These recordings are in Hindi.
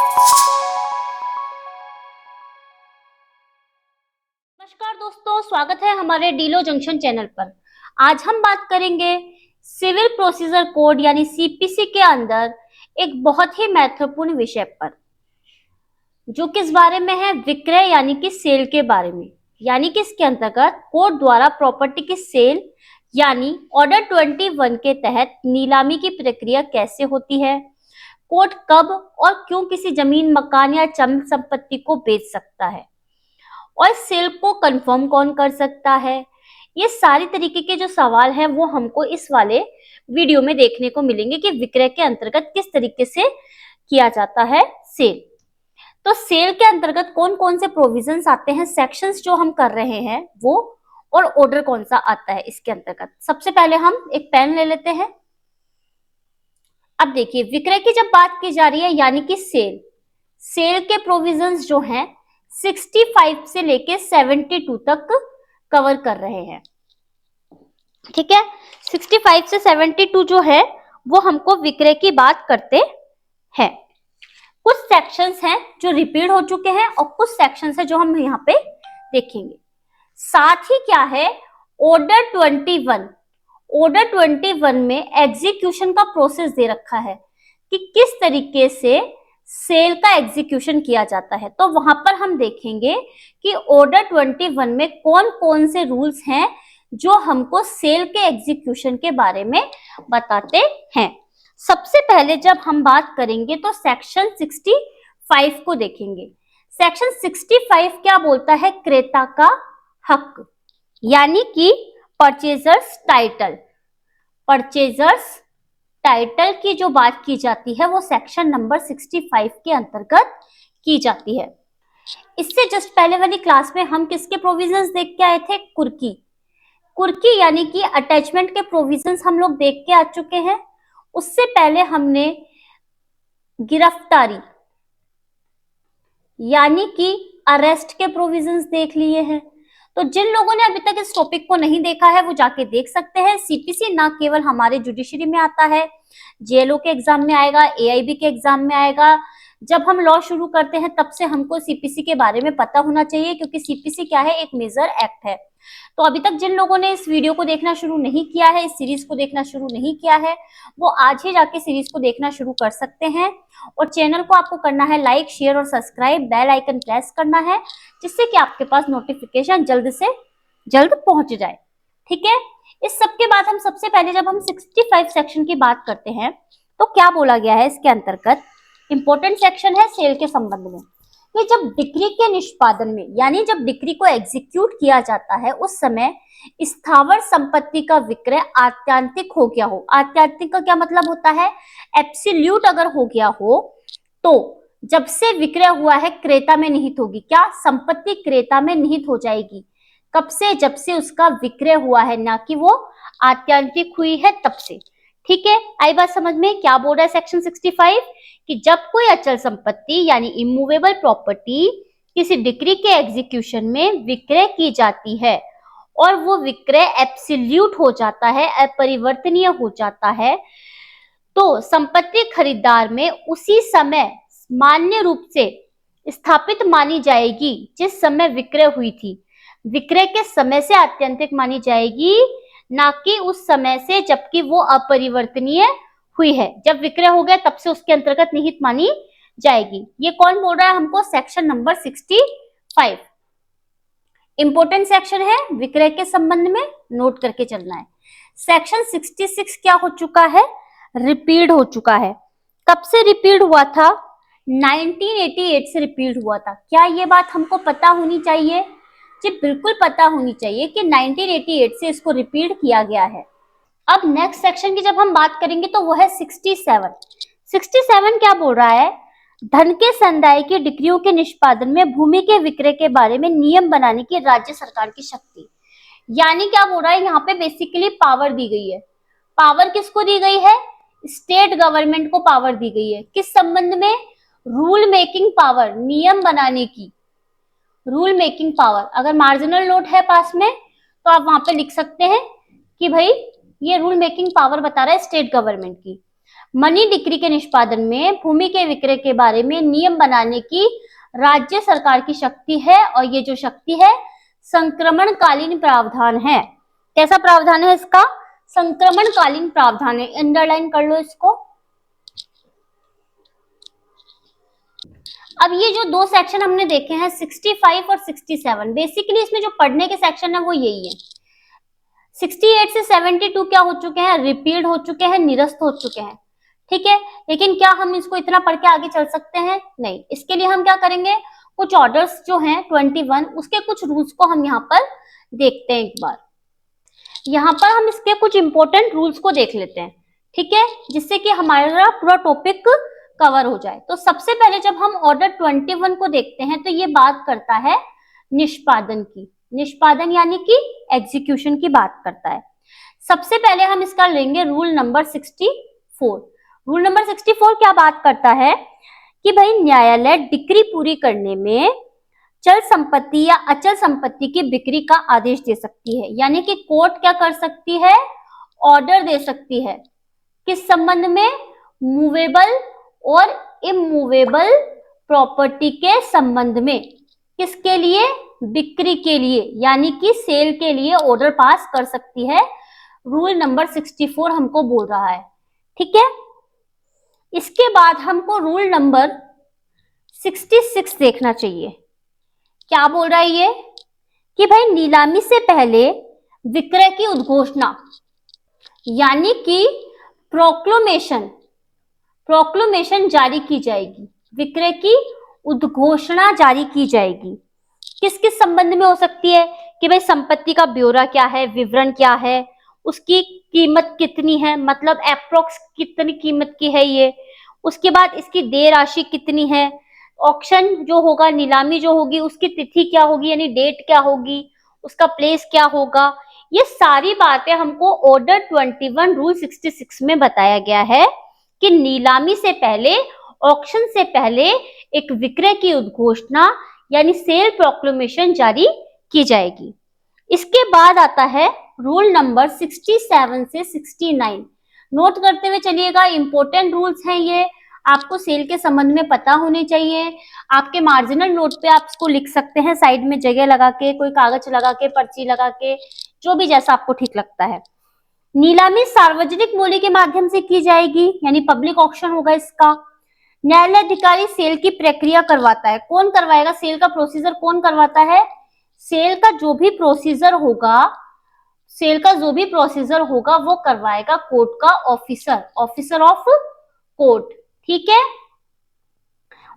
नमस्कार दोस्तों, स्वागत है हमारे डीलो जंक्शन चैनल पर। आज हम बात करेंगे सिविल प्रोसीजर कोड यानी सीपीसी के अंदर एक बहुत ही महत्वपूर्ण विषय पर, जो किस बारे में है, विक्रय यानी कि सेल के बारे में। यानी कि इसके अंतर्गत कोर्ट द्वारा प्रॉपर्टी की सेल यानी ऑर्डर 21 के तहत नीलामी की प्रक्रिया कैसे होती है, कोर्ट कब और क्यों किसी जमीन, मकान या चल संपत्ति को बेच सकता है, और सेल को कंफर्म कौन कर सकता है। ये सारी तरीके के जो सवाल हैं वो हमको इस वाले वीडियो में देखने को मिलेंगे कि विक्रय के अंतर्गत किस तरीके से किया जाता है सेल। तो सेल के अंतर्गत कौन कौन से प्रोविजंस आते हैं, सेक्शंस जो हम कर रहे हैं वो, और ऑर्डर कौन सा आता है इसके अंतर्गत। सबसे पहले हम एक पेन ले लेते हैं। अब देखिए, विक्रय की जब बात की जा रही है यानी कि सेल के प्रोविजंस जो हैं 65 से लेके 72 तक कवर कर रहे हैं। ठीक है, 65 से 72 जो है वो हमको विक्रय की बात करते हैं। कुछ सेक्शंस हैं जो रिपीट हो चुके हैं और कुछ सेक्शंस हैं जो हम यहाँ पे देखेंगे। साथ ही क्या है, ऑर्डर 21 में एग्जीक्यूशन का प्रोसेस दे रखा है कि किस तरीके से सेल का एग्जीक्यूशन किया जाता है। तो वहां पर हम देखेंगे कि ऑर्डर 21 में कौन कौन से रूल्स हैं जो हमको सेल के एग्जीक्यूशन के बारे में बताते हैं। सबसे पहले जब हम बात करेंगे तो सेक्शन 65 को देखेंगे। सेक्शन 65 क्या बोलता है, क्रेता का हक यानी कि परचेजर्स टाइटल की जो बात की जाती है वो सेक्शन नंबर 65 के अंतर्गत की जाती है। इससे जस्ट पहले वाली क्लास में हम किसके प्रोविजंस देख के आए थे, कुर्की यानी कि अटैचमेंट के प्रोविजंस हम लोग देख के आ चुके हैं। उससे पहले हमने गिरफ्तारी यानी कि अरेस्ट के प्रोविजंस देख लिए हैं। तो जिन लोगों ने अभी तक इस टॉपिक को नहीं देखा है वो जाके देख सकते हैं। सीपीसी ना केवल हमारे जुडिशरी में आता है, जेएलओ के एग्जाम में आएगा, एआईबी के एग्जाम में आएगा। जब हम लॉ शुरू करते हैं तब से हमको सीपीसी के बारे में पता होना चाहिए, क्योंकि सीपीसी क्या है, एक मेजर एक्ट है। तो अभी तक जिन लोगों ने इस वीडियो को देखना शुरू नहीं किया है, इस सीरीज को देखना शुरू नहीं किया है, वो आज ही जाके सीरीज को देखना शुरू कर सकते हैं। और चैनल को आपको करना है लाइक, शेयर और सब्सक्राइब, बेल आइकन प्रेस करना है, जिससे कि आपके पास नोटिफिकेशन जल्द से जल्द पहुंच जाए। ठीक है, इस सब के बाद हम सबसे पहले जब हम 65 सेक्शन की बात करते हैं तो क्या बोला गया है इसके अंतर्गत। इंपॉर्टेंट सेक्शन है सेल के संबंध में कि जब डिक्री के निष्पादन में यानी जब डिक्री को एग्जीक्यूट किया जाता है उस समय स्थावर संपत्ति का विक्रय आत्यांतिक हो गया हो। आत्यांतिक का क्या मतलब होता है, एब्सोल्यूट अगर हो गया हो तो जब से विक्रय हुआ है क्रेता में निहित होगी। क्या, संपत्ति क्रेता में निहित हो जाएगी। कब से, जब से उसका विक्रय हुआ है, ना कि वो आत्यांतिक हुई है तब से। ठीक है, आई बात समझ में। क्या बोल रहा है सेक्शन 65 कि जब कोई अचल संपत्ति यानी इमूवेबल प्रॉपर्टी किसी डिक्री के एग्जीक्यूशन में विक्रय की जाती है और वो विक्रय एब्सोल्यूट हो जाता है, अपरिवर्तनीय हो जाता है, तो संपत्ति खरीदार में उसी समय मान्य रूप से स्थापित मानी जाएगी जिस समय विक्रय हुई थी। विक्रय के समय से आत्यंतिक मानी जाएगी, ना कि उस समय से जबकि वो अपरिवर्तनीय हुई है। जब विक्रय हो गया तब से उसके अंतर्गत निहित मानी जाएगी। ये कौन बोल रहा है हमको, सेक्शन नंबर 65। इंपॉर्टेंट सेक्शन है, विक्रय के संबंध में नोट करके चलना है। सेक्शन 66 क्या हो चुका है, रिपीट हो चुका है। कब से रिपीट हुआ था, 1988 से रिपीट हुआ था। क्या ये बात हमको पता होनी चाहिए, जी बिल्कुल पता होनी चाहिए कि 1988 से इसको रिपीट किया गया है। अब नेक्स्ट सेक्शन की जब हम बात करेंगे तो वो है 67 क्या बोल रहा है, धन के संदाय की डिक्रियों के निष्पादन में भूमि के विक्रय के बारे में नियम बनाने की राज्य सरकार की शक्ति। यानी क्या बोल रहा है, यहाँ पे बेसिकली पावर दी गई है। पावर किसको दी गई है, स्टेट गवर्नमेंट को पावर दी गई है। किस संबंध में, रूल मेकिंग पावर, नियम बनाने की रूल मेकिंग पावर। अगर मार्जिनल नोट है पास में तो आप वहां पे लिख सकते हैं कि भाई ये रूल मेकिंग पावर बता रहा है स्टेट गवर्नमेंट की। मनी डिक्री के निष्पादन में भूमि के विक्रय के बारे में नियम बनाने की राज्य सरकार की शक्ति है, और ये जो शक्ति है संक्रमणकालीन प्रावधान है। कैसा प्रावधान है इसका? संक्रमणकालीन प्रावधान है। अंडरलाइन कर लो इसको। अब ये जो दो सेक्शन हमने देखे हैं 65 और 67, बेसिकली इसमें जो पढ़ने के सेक्शन है वो यही है। 68 से 72 क्या हो चुके हैं? रिपीट हो चुके हैं, निरस्त हो चुके हैं। ठीक है, लेकिन क्या हम इसको इतना पढ़ के आगे चल सकते हैं? नहीं। इसके लिए हम क्या करेंगे, कुछ ऑर्डर्स जो हैं 21 उसके कुछ रूल्स को हम यहाँ पर देखते हैं। एक बार यहाँ पर हम इसके कुछ इंपॉर्टेंट रूल्स को देख लेते हैं, ठीक है, जिससे कि हमारा पूरा टॉपिक कवर हो जाए। तो सबसे पहले जब हम ऑर्डर 21 को देखते हैं तो ये बात करता है निष्पादन की। निष्पादन यानी कि एग्जीक्यूशन की बात करता है। सबसे पहले हम इसका लेंगे रूल नंबर 64। रूल नंबर 64 क्या बात करता है कि भाई न्यायालय डिक्री पूरी करने में चल संपत्ति या अचल संपत्ति की बिक्री का आदेश दे सकती है। यानी कि कोर्ट क्या कर सकती है? ऑर्डर दे सकती है। किस संबंध में? मूवेबल और इमूवेबल प्रॉपर्टी के संबंध में। किसके लिए? बिक्री के लिए, यानी कि सेल के लिए ऑर्डर पास कर सकती है। रूल नंबर 64 हमको बोल रहा है, ठीक है। इसके बाद हमको रूल नंबर 66 देखना चाहिए। क्या बोल रहा है ये कि भाई नीलामी से पहले विक्रय की उद्घोषणा यानी कि प्रोक्लेमेशन जारी की जाएगी। विक्रय की उद्घोषणा जारी की जाएगी। किस किस संबंध में हो सकती है कि भाई संपत्ति का ब्यौरा क्या है, विवरण क्या है, उसकी कीमत कितनी है, मतलब एप्रोक्स कितनी कीमत की है ये, उसके बाद इसकी देय राशि कितनी है, ऑक्शन जो होगा, नीलामी जो होगी उसकी तिथि क्या होगी, यानी डेट क्या होगी, उसका प्लेस क्या होगा, ये सारी बातें हमको ऑर्डर 21 रूल 66 में बताया गया है कि नीलामी से पहले, ऑक्शन से पहले एक विक्रय की उद्घोषणा यानी सेल प्रोक्लेमेशन जारी की जाएगी। इसके बाद आता है रूल नंबर 67 से 69। नोट करते हुए चलिएगा, इंपॉर्टेंट रूल्स हैं ये, आपको सेल के संबंध में पता होने चाहिए। आपके मार्जिनल नोट पे आप इसको लिख सकते हैं, साइड में जगह लगा के, कोई कागज लगा के, पर्ची लगा के, जो भी जैसा आपको ठीक लगता है। नीलामी सार्वजनिक मूल्य के माध्यम से की जाएगी, यानी पब्लिक ऑक्शन होगा इसका। न्यायालय अधिकारी सेल की प्रक्रिया करवाता है। कौन करवाएगा? सेल का प्रोसीजर कौन करवाता है? सेल का जो भी प्रोसीजर होगा वो करवाएगा कोर्ट का ऑफिसर ऑफ कोर्ट, ठीक है।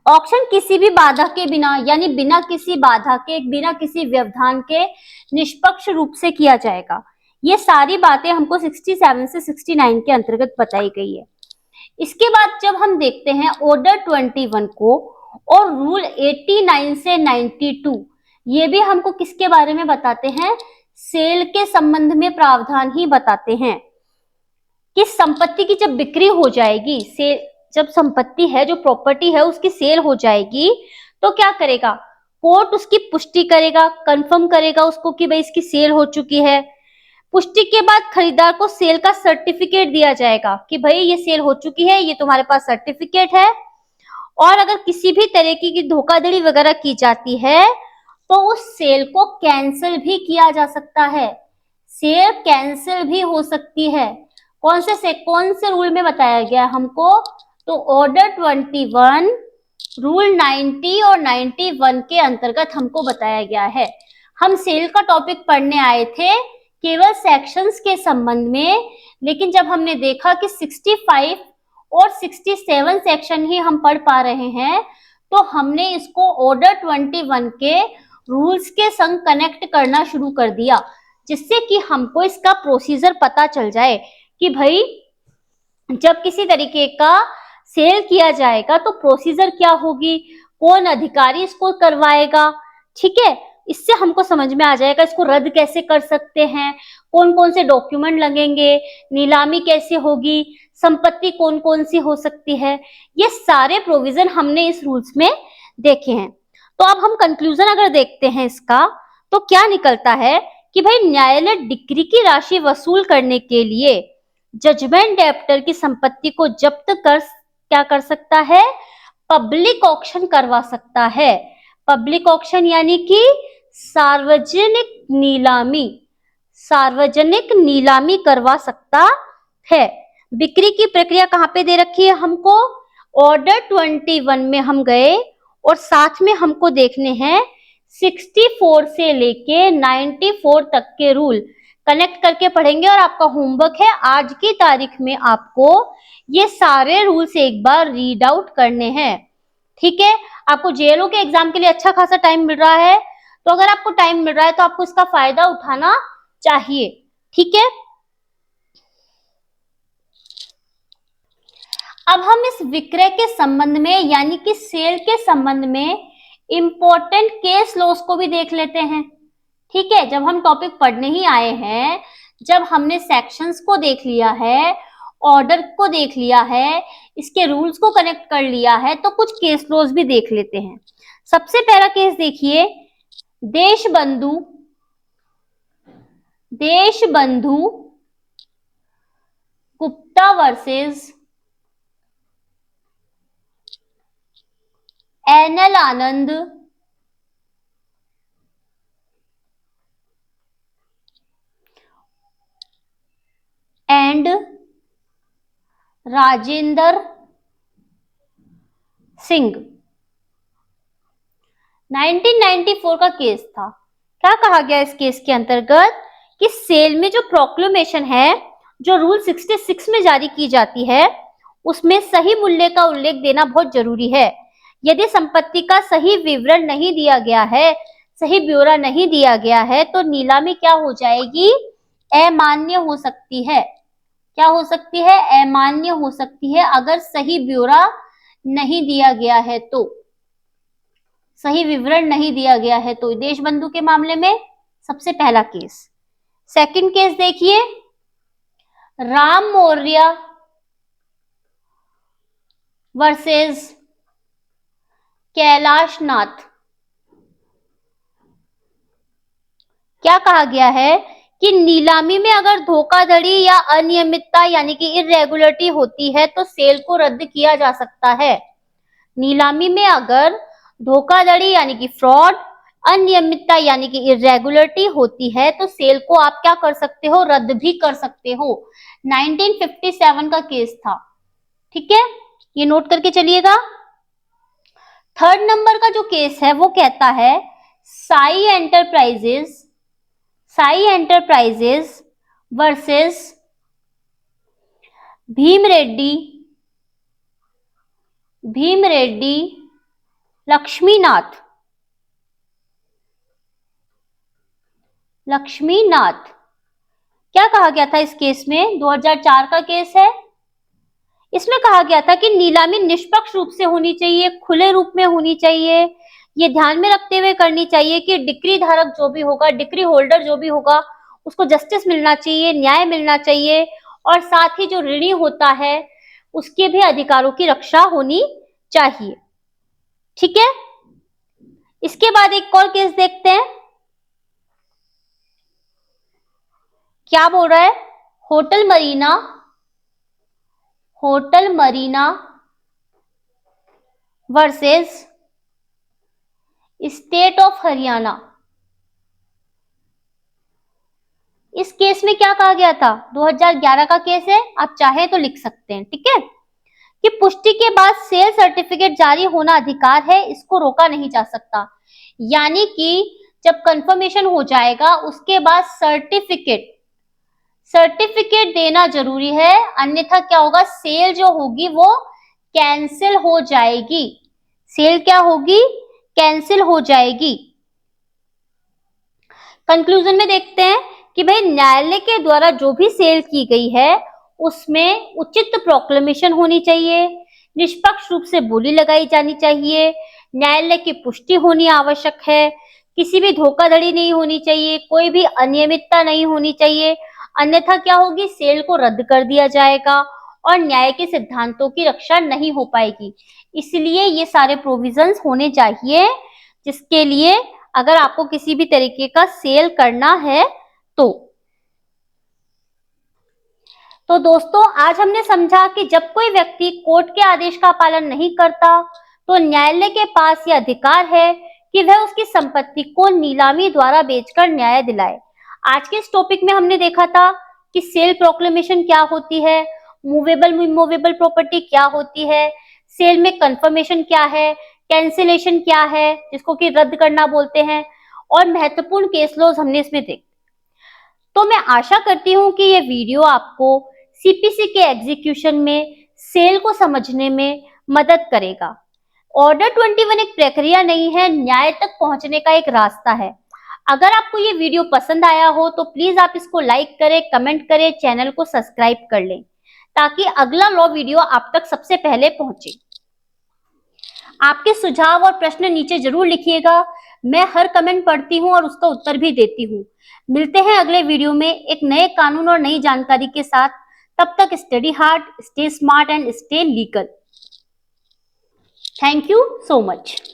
ऑक्शन किसी भी बाधा के बिना, यानी बिना किसी बाधा के, बिना किसी व्यवधान के निष्पक्ष रूप से किया जाएगा। ये सारी बातें हमको 67 से 69 के अंतर्गत बताई गई है। इसके बाद जब हम देखते हैं ऑर्डर 21 को और रूल 89 से 92, ये भी हमको किसके बारे में बताते हैं? सेल के संबंध में प्रावधान ही बताते हैं कि संपत्ति की जब बिक्री हो जाएगी, जब संपत्ति है, जो प्रॉपर्टी है, उसकी सेल हो जाएगी तो क्या करेगा? कोर्ट उसकी पुष्टि करेगा, कंफर्म करेगा उसको कि भाई इसकी सेल हो चुकी है। पुष्टि के बाद खरीदार को सेल का सर्टिफिकेट दिया जाएगा कि भाई ये सेल हो चुकी है, ये तुम्हारे पास सर्टिफिकेट है। और अगर किसी भी तरह की धोखाधड़ी वगैरह की जाती है तो उस सेल को कैंसिल भी किया जा सकता है। सेल कैंसिल भी हो सकती है। कौन से रूल में बताया गया हमको? तो ऑर्डर 21 रूल 90 और 91 के अंतर्गत हमको बताया गया है। हम सेल का टॉपिक पढ़ने आए थे केवल सेक्शंस के संबंध में, लेकिन जब हमने देखा कि 65 और 67 सेक्शन ही हम पढ़ पा रहे हैं तो हमने इसको ऑर्डर 21 के रूल्स के संग कनेक्ट करना शुरू कर दिया, जिससे कि हमको इसका प्रोसीजर पता चल जाए कि भाई जब किसी तरीके का सेल किया जाएगा तो प्रोसीजर क्या होगी, कौन अधिकारी इसको करवाएगा, ठीक है। इससे हमको समझ में आ जाएगा इसको रद्द कैसे कर सकते हैं, कौन कौन से डॉक्यूमेंट लगेंगे, नीलामी कैसे होगी, संपत्ति कौन कौन सी हो सकती है। ये सारे प्रोविजन हमने इस रूल्स में देखे हैं। तो अब हम कंक्लूजन अगर देखते हैं इसका, तो क्या निकलता है कि भाई न्यायालय डिक्री की राशि वसूल करने के लिए जजमेंट डेप्टर की संपत्ति को जब्त कर क्या कर सकता है, पब्लिक ऑक्शन करवा सकता है। पब्लिक ऑक्शन यानी कि सार्वजनिक नीलामी, सार्वजनिक नीलामी करवा सकता है। बिक्री की प्रक्रिया कहां पे दे रखी है हमको, ऑर्डर 21 में हम गए और साथ में हमको देखने हैं 64 से लेके 94 तक के रूल कनेक्ट करके पढ़ेंगे। और आपका होमवर्क है आज की तारीख में आपको ये सारे रूल्स एक बार रीड आउट करने हैं। ठीक है, आपको जेएलओ के एग्जाम के लिए अच्छा खासा टाइम मिल रहा है, तो अगर आपको टाइम मिल रहा है तो आपको इसका फायदा उठाना चाहिए। ठीक है, अब हम इस विक्रय के संबंध में यानी कि सेल के संबंध में इंपॉर्टेंट केस लॉस को भी देख लेते हैं। ठीक है, जब हम टॉपिक पढ़ने ही आए हैं, जब हमने सेक्शंस को देख लिया है, ऑर्डर को देख लिया है, इसके रूल्स को कनेक्ट कर लिया है, तो कुछ केस लॉस भी देख लेते हैं। सबसे पहला केस देखिए, Deshbandhu Gupta versus NL Anand and Rajendra Singh, 1994 का केस था। क्या कहा गया इस केस के अंतर्गत कि सेल में जो प्रोक्लेमेशन है, जो रूल 66 में जारी की जाती है, उसमें सही मूल्य का उल्लेख देना बहुत जरूरी है। यदि संपत्ति का सही विवरण नहीं दिया गया है, सही ब्यौरा नहीं दिया गया है, तो नीलामी क्या हो जाएगी, अमान्य हो सकती है। क्या हो सकती है, अमान्य हो सकती है, अगर सही ब्यौरा नहीं दिया गया है तो, सही विवरण नहीं दिया गया है तो। देशबंधु के मामले में सबसे पहला केस। सेकंड केस देखिए, राम मौर्य वर्सेस कैलाश नाथ। क्या कहा गया है कि नीलामी में अगर धोखाधड़ी या अनियमितता यानी कि इरेगुलरिटी होती है तो सेल को रद्द किया जा सकता है। नीलामी में अगर धोखाधड़ी यानी कि फ्रॉड, अनियमितता यानी कि इरेगुलरिटी होती है तो सेल को आप क्या कर सकते हो, रद्द भी कर सकते हो। 1957 का केस था। ठीक है, ये नोट करके चलिएगा। थर्ड नंबर का जो केस है वो कहता है साई एंटरप्राइजेस वर्सेस भीम रेड्डी लक्ष्मीनाथ। क्या कहा गया था इस केस में, 2004 का केस है। इसमें कहा गया था कि नीलामी निष्पक्ष रूप से होनी चाहिए, खुले रूप में होनी चाहिए। ये ध्यान में रखते हुए करनी चाहिए कि डिक्री धारक जो भी होगा, डिक्री होल्डर जो भी होगा, उसको जस्टिस मिलना चाहिए, न्याय मिलना चाहिए, और साथ ही जो ऋणी होता है उसके भी अधिकारों की रक्षा होनी चाहिए। ठीक है, इसके बाद एक और केस देखते हैं। क्या बोल रहा है, hotel Marina versus state of Haryana. इस केस में क्या कहा गया था, 2011 का केस है, आप चाहे तो लिख सकते हैं। ठीक है, कि पुष्टि के बाद सेल सर्टिफिकेट जारी होना अधिकार है, इसको रोका नहीं जा सकता। यानी कि जब कंफर्मेशन हो जाएगा उसके बाद सर्टिफिकेट देना जरूरी है, अन्यथा क्या होगा, सेल जो होगी वो कैंसिल हो जाएगी। सेल क्या होगी, कैंसिल हो जाएगी। कंक्लूजन में देखते हैं कि भाई न्यायालय के द्वारा जो भी सेल की गई है उसमें उचित प्रोक्लेमेशन होनी चाहिए, निष्पक्ष रूप से बोली लगाई जानी चाहिए, न्यायालय की पुष्टि होनी आवश्यक है, किसी भी धोखाधड़ी नहीं होनी चाहिए, कोई भी अनियमितता नहीं होनी चाहिए, अन्यथा क्या होगी, सेल को रद्द कर दिया जाएगा और न्याय के सिद्धांतों की रक्षा नहीं हो पाएगी। इसलिए ये सारे प्रोविजंस होने चाहिए, जिसके लिए अगर आपको किसी भी तरीके का सेल करना है तो तो दोस्तों आज हमने समझा कि जब कोई व्यक्ति कोर्ट के आदेश का पालन नहीं करता तो न्यायालय के पास यह अधिकार है कि वह उसकी संपत्ति को नीलामी द्वारा बेचकर न्याय दिलाए। आज के इस टॉपिक में हमने देखा था कि सेल प्रोक्लेमेशन क्या होती है, मूवेबल इमूवेबल प्रॉपर्टी क्या होती है, सेल में कंफर्मेशन क्या है, कैंसिलेशन क्या है जिसको कि रद्द करना बोलते हैं, और महत्वपूर्ण केस लॉज हमने इसमें देखे। तो मैं आशा करती हूँ कि ये वीडियो आपको सीपीसी के एग्जीक्यूशन में सेल को समझने में मदद करेगा। ऑर्डर 21 एक प्रक्रिया नहीं है, न्याय तक पहुंचने का एक रास्ता है। अगर आपको ये वीडियो पसंद आया हो तो प्लीज आप इसको लाइक करें, कमेंट करें, चैनल को सब्सक्राइब कर लें ताकि अगला लॉ वीडियो आप तक सबसे पहले पहुंचे। आपके सुझाव और प्रश्न नीचे जरूर लिखिएगा, मैं हर कमेंट पढ़ती हूँ और उसका उत्तर भी देती हूँ। मिलते हैं अगले वीडियो में एक नए कानून और नई जानकारी के साथ। तब तक study hard, stay smart and stay legal. Thank you so much.